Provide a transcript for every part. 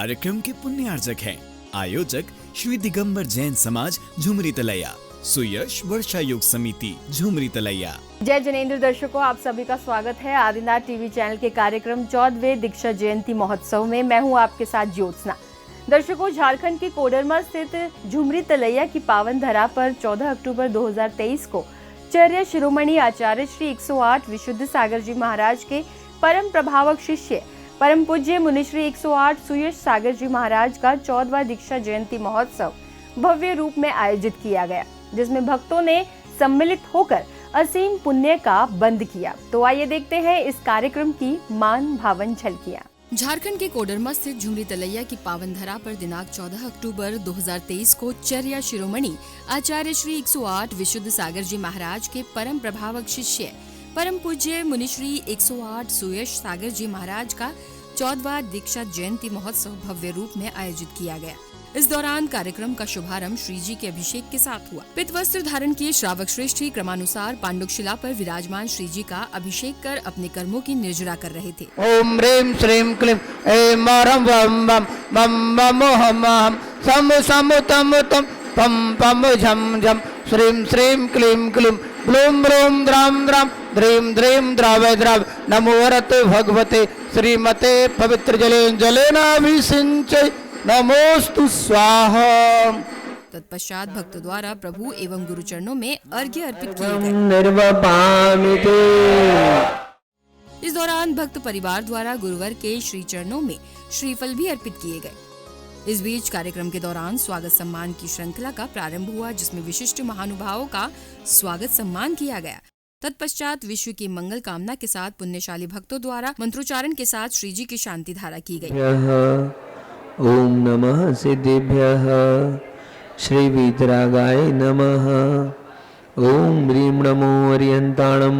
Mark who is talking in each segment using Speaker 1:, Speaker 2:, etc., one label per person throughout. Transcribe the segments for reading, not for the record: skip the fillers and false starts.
Speaker 1: कार्यक्रम के पुण्यार्जक हैं आयोजक श्री दिगंबर जैन समाज झुमरी तलैया, सुयश वर्षा योग समिति झुमरी तलैया।
Speaker 2: जय जनेन्द्र दर्शकों, आप सभी का स्वागत है आदिनाथ टीवी चैनल के कार्यक्रम 14वें दीक्षा जयंती महोत्सव में। मैं हूं आपके साथ ज्योत्सना। दर्शकों, झारखंड के कोडरमा स्थित झुमरी तलैया की पावन धरा पर 14 अक्टूबर 2023 को चर्या शिरोमणि आचार्य श्री 108 विशुद्ध सागर जी महाराज के परम प्रभावक शिष्य परम पूज्य मुनिश्री 108 सुयश सागर जी महाराज का 14वां दीक्षा जयंती महोत्सव भव्य रूप में आयोजित किया गया, जिसमें भक्तों ने सम्मिलित होकर असीम पुण्य का बंद किया। तो आइए देखते हैं इस कार्यक्रम की मान भावन झलकियां।
Speaker 3: झारखंड के कोडरमा स्थित झुमरी तलैया की पावन धरा पर दिनांक 14 अक्टूबर 2023 को चर्या शिरोमणि आचार्य श्री 108 विशुद्ध सागर जी महाराज के परम प्रभावक शिष्य परम पूज्य मुनिश्री 108 सुयश सागर जी महाराज का 14वां दीक्षा जयंती महोत्सव भव्य रूप में आयोजित किया गया। इस दौरान कार्यक्रम का शुभारंभ श्री जी के अभिषेक के साथ हुआ। पित वस्त्र धारण किए श्रावक श्रेष्ठी क्रमानुसार पांडुक शिला पर विराजमान श्री जी का अभिषेक कर अपने कर्मों की निर्जरा कर रहे थे।
Speaker 4: ओम ह्रीं श्रीं क्लीं ऐं मरं वं वं मं वं हम हम सम सम तम तम पम पम झम झम श्रीं श्रीं क्लीं क्लीं ब्लूं ब्लूं द्रां द्रां द्रीं द्रीं द्रावय द्राव नमो वरते भगवते श्रीमते पवित्र जले जलेनाभिषिञ्चै नमोस्तु स्वाहा।
Speaker 3: तत्पश्चात भक्तों द्वारा प्रभु एवं गुरु चरणों में अर्घ्य अर्पित किए गए।
Speaker 4: निर्वपामिते।
Speaker 3: इस दौरान भक्त परिवार द्वारा गुरुवर के श्री चरणों में श्रीफल भी अर्पित किए गए। इस बीच कार्यक्रम के दौरान स्वागत सम्मान की श्रृंखला का प्रारंभ हुआ, जिसमें विशिष्ट महानुभावों का स्वागत सम्मान किया गया। तत्पश्चात विश्व की मंगल कामना के साथ पुण्यशाली भक्तों द्वारा मंत्रोच्चारण के साथ श्री जी की शांति धारा की गई।
Speaker 4: ओम नमः सिद्धिभ्यः श्री वीतरागाय नमः। ओम ह्रीं नमो अरिहन्ताणं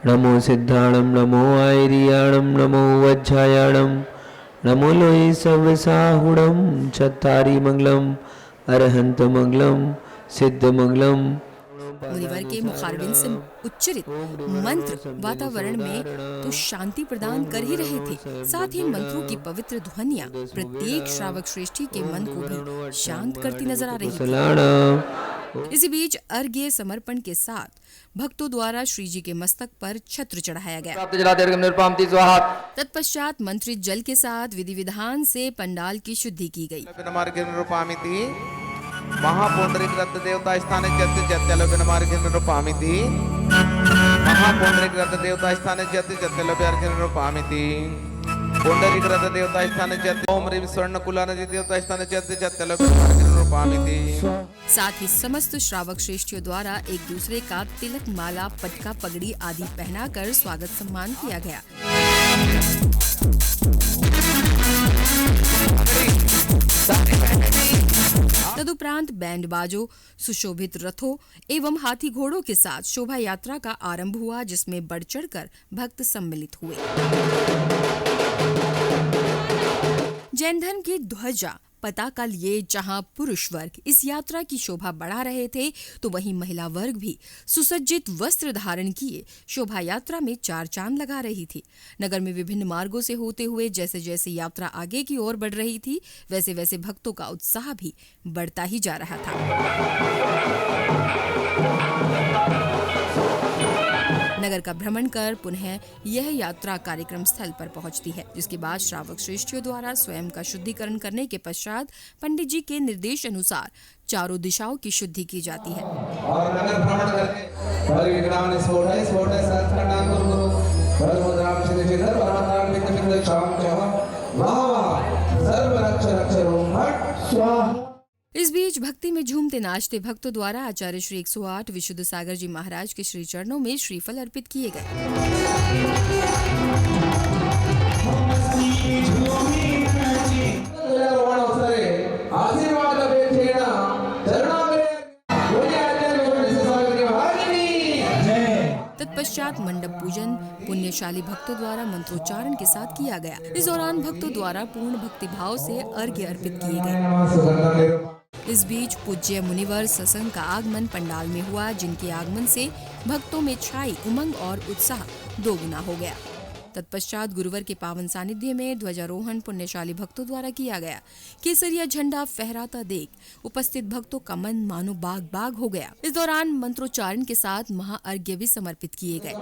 Speaker 4: नमो सिद्धाणं नमो आयरियाणं नमो वज्रायाणं नमो लोहि सव्यसाहुणं चत्तारि मंगलम् अरहंत मंगलम् सिद्ध मंगलम्।
Speaker 3: मुनिवर के मुखारबिंद से उच्चरित मंत्र वातावरण में तो शांति प्रदान कर ही रहे थे, साथ ही मंत्रों की पवित्र ध्वनियाँ प्रत्येक श्रावक श्रेष्ठी के मन को भी शांत करती नजर आ रही थी। इसी बीच अर्घ्य समर्पण के साथ भक्तों द्वारा श्री जी के मस्तक पर छत्र चढ़ाया गया। तत्पश्चात मंत्रित जल के साथ विधि विधान से पंडाल की शुद्धि की गई।
Speaker 5: महापुंडरीक रत्न देवता स्थाने जत्य जत्यलोभ्य नमार्गिन रूपामिति। महापुंडरीक रत्न देवता स्थाने जत्य जत्यलोभ्य अर्जुन रूपामिति। पुंडरीक रत्न देवता स्थाने जत्य ओम ह्रीं स्वर्ण कुलानदि देवता स्थाने जत्य जत्यलोभ्य अर्जुन रूपामिति।
Speaker 3: साथ ही समस्त श्रावक श्रेष्ठियों द्वारा एक दूसरे का तिलक, माला, पटका, पगड़ी आदि पहनाकर स्वागत सम्मान किया गया। तदुपरांत बैंड बाजों, सुशोभित रथों एवं हाथी घोड़ों के साथ शोभा यात्रा का आरंभ हुआ, जिसमें बढ़ चढ़कर भक्त सम्मिलित हुए। जैन धर्म की ध्वजा पताका लिए जहां पुरुष वर्ग इस यात्रा की शोभा बढ़ा रहे थे, तो वहीं महिला वर्ग भी सुसज्जित वस्त्र धारण किए शोभा यात्रा में चार चांद लगा रही थी। नगर में विभिन्न मार्गों से होते हुए जैसे जैसे यात्रा आगे की ओर बढ़ रही थी, वैसे वैसे भक्तों का उत्साह भी बढ़ता ही जा रहा था। नगर का भ्रमण कर पुनः यह यात्रा कार्यक्रम स्थल पर पहुंचती है, जिसके बाद श्रावक श्रेष्ठियों द्वारा स्वयं का शुद्धिकरण करने के पश्चात पंडित जी के निर्देश अनुसार चारों दिशाओं की शुद्धि की जाती है।
Speaker 5: और नगर भ्रमण करके
Speaker 3: इस बीच भक्ति में झूमते नाचते भक्तों द्वारा आचार्य श्री 108 विशुद्ध सागर जी महाराज के श्री चरणों में श्रीफल अर्पित किए गए। तत्पश्चात मंडप पूजन पुण्यशाली भक्तों द्वारा मंत्रोच्चारण के साथ किया गया। इस दौरान भक्तों द्वारा पूर्ण भक्ति भाव से अर्घ्य अर्पित किए गए। इस बीच पूज्य मुनिवर सत्संग का आगमन पंडाल में हुआ, जिनके आगमन से भक्तों में छाई उमंग और उत्साह दोगुना हो गया। तत्पश्चात गुरुवर के पावन सानिध्य में ध्वजारोहण पुण्यशाली भक्तों द्वारा किया गया। केसरिया झंडा फहराता देख उपस्थित भक्तों का मन मानो बाग बाग हो गया। इस दौरान मंत्रोच्चारण के साथ महाअर्घ्य भी समर्पित किए गए।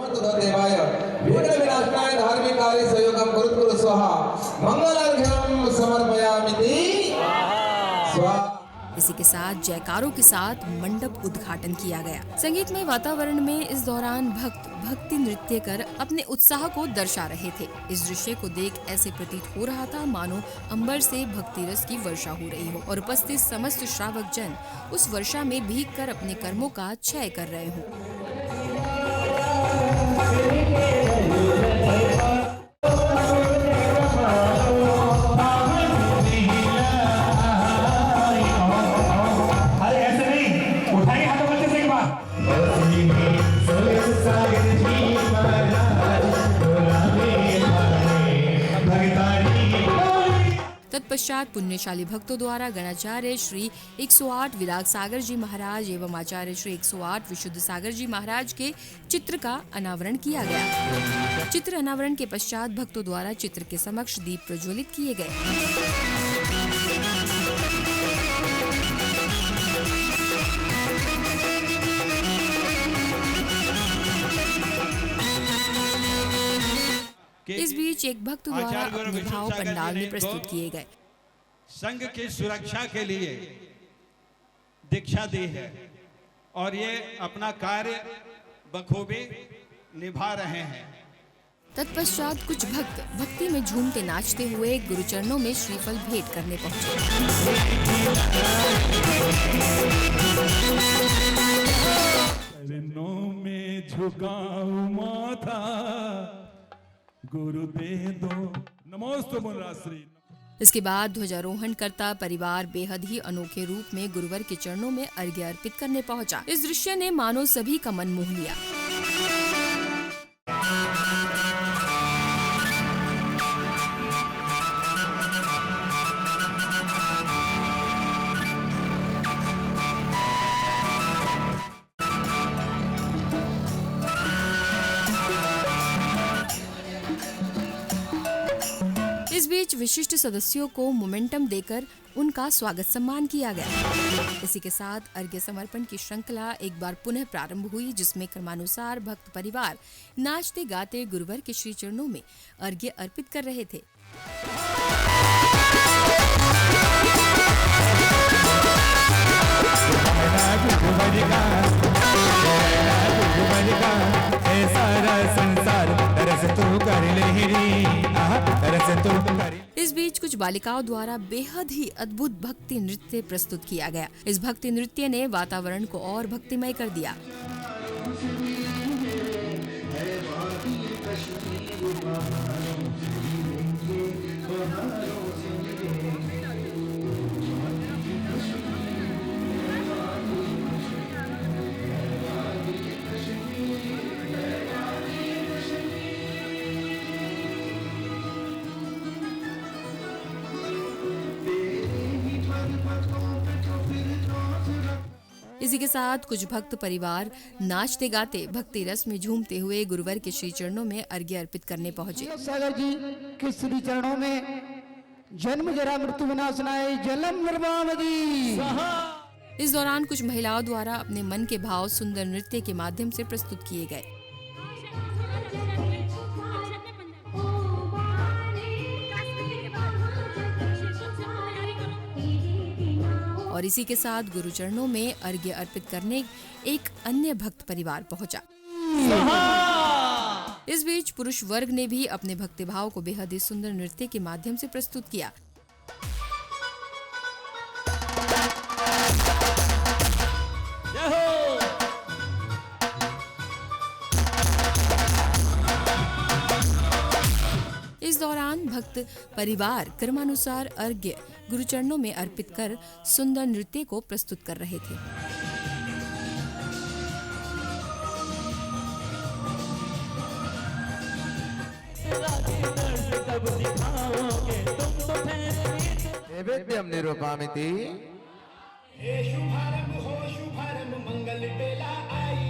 Speaker 3: इसी के साथ जयकारों के साथ मंडप उद्घाटन किया गया। संगीतमय वातावरण में इस दौरान भक्त भक्ति नृत्य कर अपने उत्साह को दर्शा रहे थे। इस दृश्य को देख ऐसे प्रतीत हो रहा था मानो अंबर से भक्ति रस की वर्षा हो रही हो और उपस्थित समस्त श्रावक जन उस वर्षा में भीग कर अपने कर्मों का क्षय कर रहे हों। तत्पश्चात पुण्यशाली भक्तों द्वारा गणाचार्य श्री 108 विराग सागर जी महाराज एवं आचार्य श्री 108 विशुद्ध सागर जी महाराज के चित्र का अनावरण किया गया। चित्र अनावरण के पश्चात भक्तों द्वारा चित्र के समक्ष दीप प्रज्वलित किए गए। इस बीच एक भक्त द्वारा अपने भाव पंडाल में प्रस्तुत किए गए।
Speaker 6: संघ की सुरक्षा के लिए दीक्षा दी है और ये अपना कार्य बखूबी निभा रहे हैं।
Speaker 3: तत्पश्चात कुछ भक्त भक्ति में झूमते नाचते हुए गुरुचरणों में श्रीफल भेंट करने पहुंचे।
Speaker 6: चरणों में झुकाऊं माथा गुरु दे दो नमोस्तु मुनिराश्री।
Speaker 3: इसके बाद ध्वजारोहण करता परिवार बेहद ही अनोखे रूप में गुरुवर के चरणों में अर्घ्य अर्पित करने पहुंचा। इस दृश्य ने मानो सभी का मन मोह लिया। इस बीच विशिष्ट सदस्यों को मोमेंटम देकर उनका स्वागत सम्मान किया गया। इसी के साथ अर्घ्य समर्पण की श्रृंखला एक बार पुनः प्रारंभ हुई, जिसमें क्रमानुसार भक्त परिवार नाचते गाते गुरुवर के श्री चरणों में अर्घ्य अर्पित कर रहे थे। इस बीच कुछ बालिकाओं द्वारा बेहद ही अद्भुत भक्ति नृत्य प्रस्तुत किया गया। इस भक्ति नृत्य ने वातावरण को और भक्तिमय कर दिया। इसी के साथ कुछ भक्त परिवार नाचते गाते भक्ति रस में झूमते हुए गुरुवर के श्री चरणों में अर्घ्य अर्पित करने पहुंचे।
Speaker 4: सागर जी के श्री चरणों में जन्म जरा मृत्यु विनाशनाय जलम निर्वाणदी।
Speaker 3: इस दौरान कुछ महिलाओं द्वारा अपने मन के भाव सुंदर नृत्य के माध्यम से प्रस्तुत किए गए। और इसी के साथ गुरुचरणों में अर्घ्य अर्पित करने एक अन्य भक्त परिवार पहुंचा। इस बीच पुरुष वर्ग ने भी अपने भक्ति भाव को बेहद ही सुंदर नृत्य के माध्यम से प्रस्तुत किया। इस दौरान भक्त परिवार क्रमानुसार अर्घ्य गुरुचरणों में अर्पित कर सुंदर नृत्य को प्रस्तुत कर रहे थे।
Speaker 5: नैवेद्यं निरूपयामि।
Speaker 7: हे शुभारंभ हो शुभारंभ मंगल बेला आई,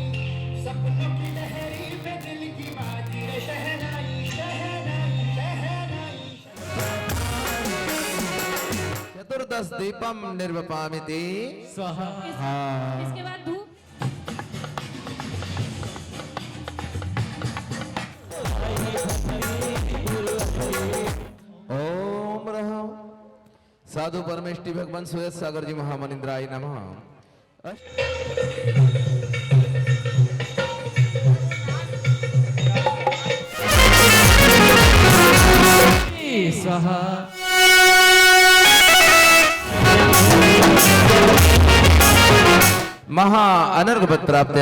Speaker 7: सपनों की लहरी पे दिल की बाजी रे शहनाई शहनाई।
Speaker 5: दीपम निर्वपामिति
Speaker 8: स्वाहा।
Speaker 9: इसके बाद धूप।
Speaker 5: ओम रहो साधु परमेष्टि भगवान सुयत सागर जी महामनिंद्राय नमः।
Speaker 8: स्वाहा।
Speaker 5: महा अनर्घ प्राप्त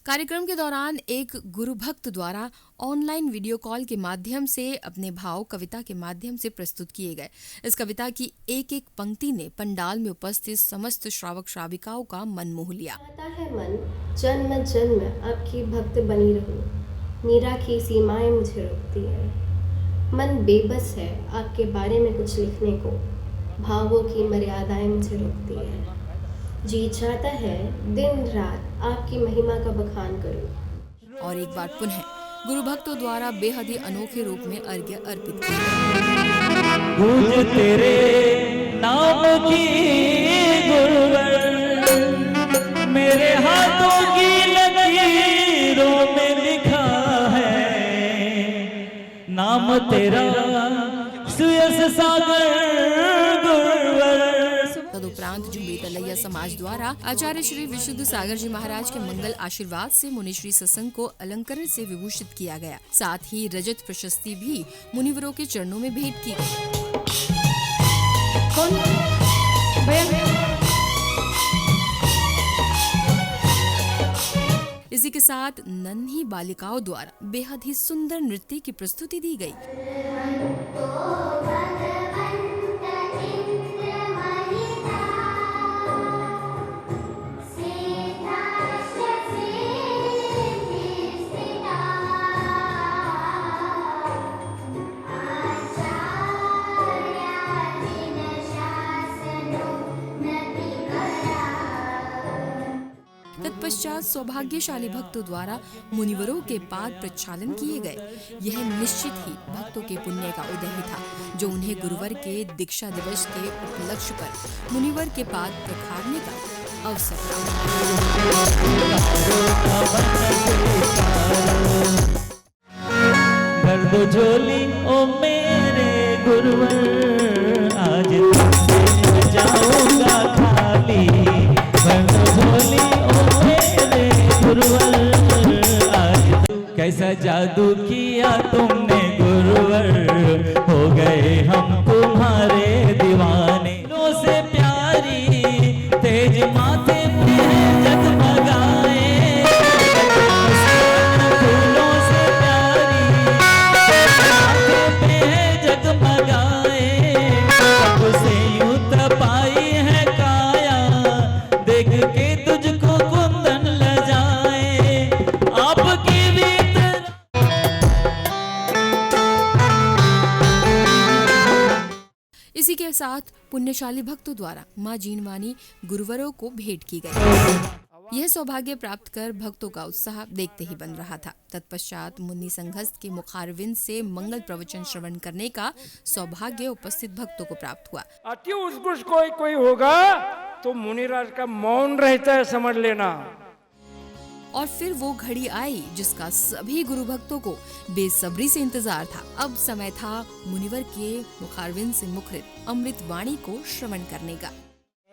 Speaker 3: कार्यक्रम के दौरान एक गुरु भक्त द्वारा ऑनलाइन वीडियो कॉल के माध्यम से अपने भाव कविता के माध्यम से प्रस्तुत किए गए। इस कविता की एक एक पंक्ति ने पंडाल में उपस्थित समस्त श्रावक श्राविकाओं का मन मोह लिया।
Speaker 10: चाहता है मन जन्म जन्म आपकी भक्त बनी रहूं, मीरा की सीमाएं मुझे रोकती है। मन बेबस है आपके बारे में कुछ लिखने को, भावों की मर्यादाएं मुझे रोकती है। जी चाहता है दिन रात आपकी महिमा का बखान करूं।
Speaker 3: और एक बार पुनः गुरु भक्तों द्वारा बेहद ही अनोखे रूप में अर्घ्य अर्पित किया।
Speaker 8: गूंज तेरे नाम की गुरुवर, मेरे हाथों की लकीरों में लिखा है नाम तेरा सुयस सागर गुरुवर।
Speaker 3: तदुपरांत झुमरी तलैया समाज द्वारा आचार्य श्री विशुद्ध सागर जी महाराज के मंगल आशीर्वाद से मुनिश्री सत्संग को अलंकरण से विभूषित किया गया। साथ ही रजत प्रशस्ति भी मुनिवरों के चरणों में भेंट की गई।
Speaker 9: कौन भैया?
Speaker 3: इसी के साथ नन्ही बालिकाओं द्वारा बेहद ही सुंदर नृत्य की प्रस्तुति दी गई। तत्पश्चात सौभाग्यशाली भक्तों द्वारा मुनिवरों के पाद प्रक्षालन किए गए। यह निश्चित ही भक्तों के पुण्य का उदय ही था, जो उन्हें गुरुवर के दीक्षा दिवस के उपलक्ष्य पर मुनिवर के पाद प्रखारने का अवसर
Speaker 8: भर दो झोली ओ मेरे गुरुवर, आज तुमसे जाऊंगा खाली। भर दो झोली ओ मेरे गुरुवर, आज कैसा जादू किया तुमने गुरुवर, हो गए हम तुम्हारे दीवाने। फूलों से प्यारी तेज माथे पे जगमगाए, फूलों से प्यारी माथे पे जगमगाए। कब से यूं तपाई है काया, देख के तुझको कुंदन लजाए। आपकी
Speaker 3: इसी के साथ पुण्यशाली भक्तों द्वारा मां जीनवानी गुरुवरों को भेंट की गई। यह सौभाग्य प्राप्त कर भक्तों का उत्साह देखते ही बन रहा था। तत्पश्चात मुन्नी संघस्थ के मुखारविंद से मंगल प्रवचन श्रवण करने का सौभाग्य उपस्थित भक्तों को प्राप्त हुआ।
Speaker 11: अति उत्कृष्ट कोई होगा तो मुनिराज का मौन रहता है, समझ लेना।
Speaker 3: और फिर वो घड़ी आई जिसका सभी गुरु भक्तों को बेसब्री से इंतजार था। अब समय था मुनिवर के मुखारविंद से मुखरित अमृत वाणी को श्रवण करने का।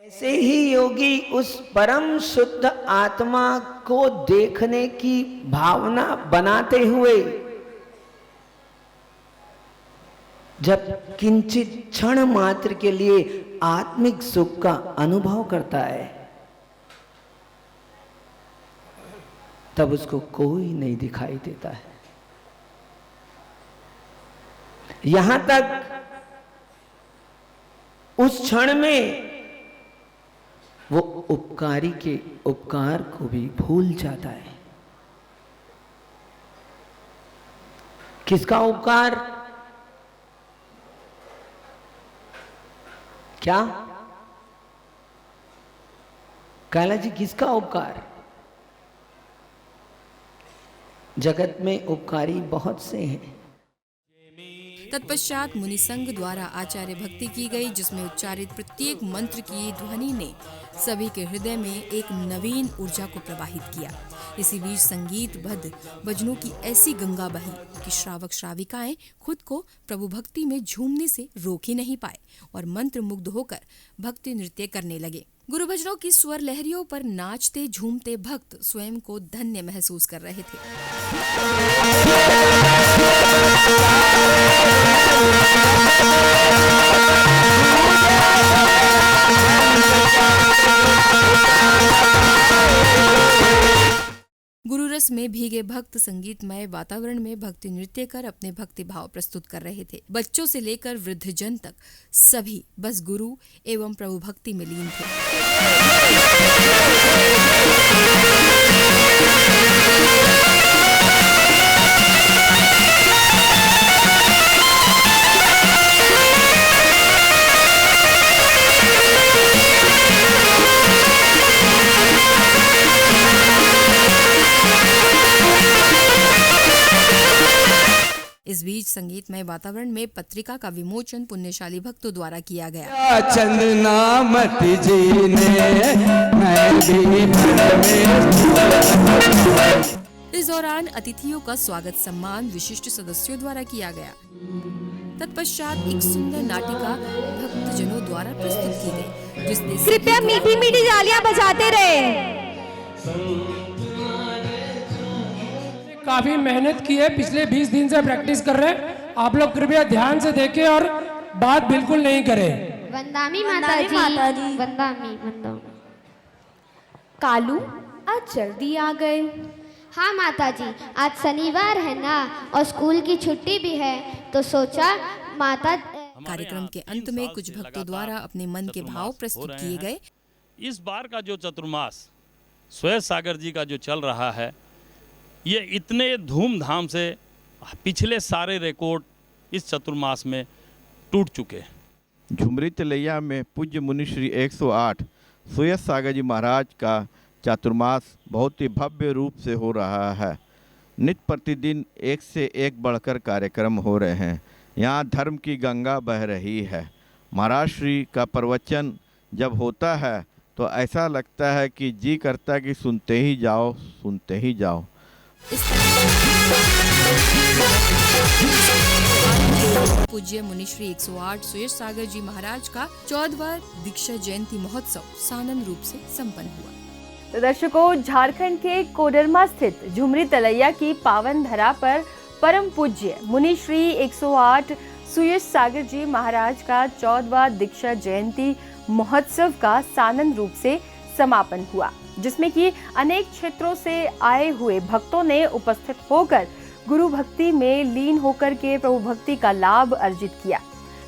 Speaker 4: ऐसे ही योगी उस परम शुद्ध आत्मा को देखने की भावना बनाते हुए जब किंचित क्षण मात्र के लिए आत्मिक सुख का अनुभव करता है, तब उसको कोई नहीं दिखाई देता है। यहां तक उस क्षण में वो उपकारी के उपकार को भी भूल जाता है। किसका उपकार? क्या कैला जी, किसका उपकार? जगत में उपकारी बहुत से हैं।
Speaker 3: तत्पश्चात मुनि संघ द्वारा आचार्य भक्ति की गई, जिसमें उच्चारित प्रत्येक मंत्र की ध्वनि ने सभी के हृदय में एक नवीन ऊर्जा को प्रवाहित किया। इसी बीच संगीतबद्ध भजनों की ऐसी गंगा बही कि श्रावक श्राविकाएं खुद को प्रभु भक्ति में झूमने से रोक ही नहीं पाए और मंत्र मुग्ध होकर भक्ति नृत्य करने लगे। गुरु भजनों की स्वर लहरियों पर नाचते झूमते भक्त स्वयं को धन्य महसूस कर रहे थे। गुरु रस में भीगे भक्त संगीतमय वातावरण में भक्ति नृत्य कर अपने भक्ति भाव प्रस्तुत कर रहे थे। बच्चों से लेकर वृद्धजन तक सभी बस गुरु एवं प्रभु भक्ति में लीन थे। इस बीच संगीतमय वातावरण में पत्रिका का विमोचन पुण्यशाली भक्तों द्वारा किया गया।
Speaker 8: चंदना मत जी ने
Speaker 3: इस दौरान अतिथियों का स्वागत सम्मान विशिष्ट सदस्यों द्वारा किया गया। तत्पश्चात एक सुंदर नाटिका भक्तजनों द्वारा प्रस्तुत की गई, जिसने
Speaker 2: कृपया मीठी मीठी तालियां बजाते रहे।
Speaker 11: काफी मेहनत की है, पिछले 20 दिन से प्रैक्टिस कर रहे हैं। आप लोग कृपया ध्यान से देखें और बात बिल्कुल नहीं करें।
Speaker 10: वंदामी माताजी, वंदामी।
Speaker 2: कालू, आज जल्दी आ गए।
Speaker 10: हाँ माताजी, आज शनिवार है ना और स्कूल की छुट्टी भी है, तो सोचा माता।
Speaker 3: कार्यक्रम के अंत में कुछ भक्तों द्वारा अपने मन के भाव प्रस्तुत किए गए।
Speaker 12: इस बार का जो चतुर्मास सुयश सागर जी का जो चल रहा है, ये इतने धूमधाम से पिछले सारे रिकॉर्ड इस चतुर्मास में टूट चुके।
Speaker 5: झुमरी तलैया में पूज्य मुनि श्री 108 सुयश सागर जी महाराज का चातुर्मास बहुत ही भव्य रूप से हो रहा है। नित्य प्रतिदिन एक से एक बढ़कर कार्यक्रम हो रहे हैं। यहाँ धर्म की गंगा बह रही है। महाराज श्री का प्रवचन जब होता है तो ऐसा लगता है कि जी करता है कि सुनते ही जाओ, सुनते ही जाओ।
Speaker 3: पूज्य मुनि श्री 108 सुयश सागर जी महाराज का 14वां दीक्षा जयंती महोत्सव सानंद रूप से संपन्न हुआ।
Speaker 2: तो दर्शकों, झारखंड के कोडरमा स्थित झुमरी तलैया की पावन धरा पर परम पूज्य मुनि श्री 108 सुयश सागर जी महाराज का 14वां दीक्षा जयंती महोत्सव का सानंद रूप से समापन हुआ, जिसमें कि अनेक क्षेत्रों से आए हुए भक्तों ने उपस्थित होकर गुरु भक्ति में लीन होकर के प्रभु भक्ति का लाभ अर्जित किया।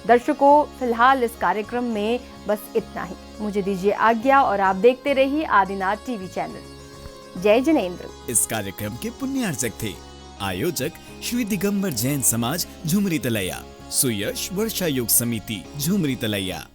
Speaker 2: दर्शकों, फिलहाल इस कार्यक्रम में बस इतना ही। मुझे दीजिए आज्ञा और आप देखते रहिए आदिनाथ टीवी चैनल। जय जिनेंद्र।
Speaker 1: इस कार्यक्रम के पुण्यार्चक थे आयोजक श्री दिगंबर जैन समाज झुमरी तलैया, सुयश वर्षा योग समिति झुमरी तलैया।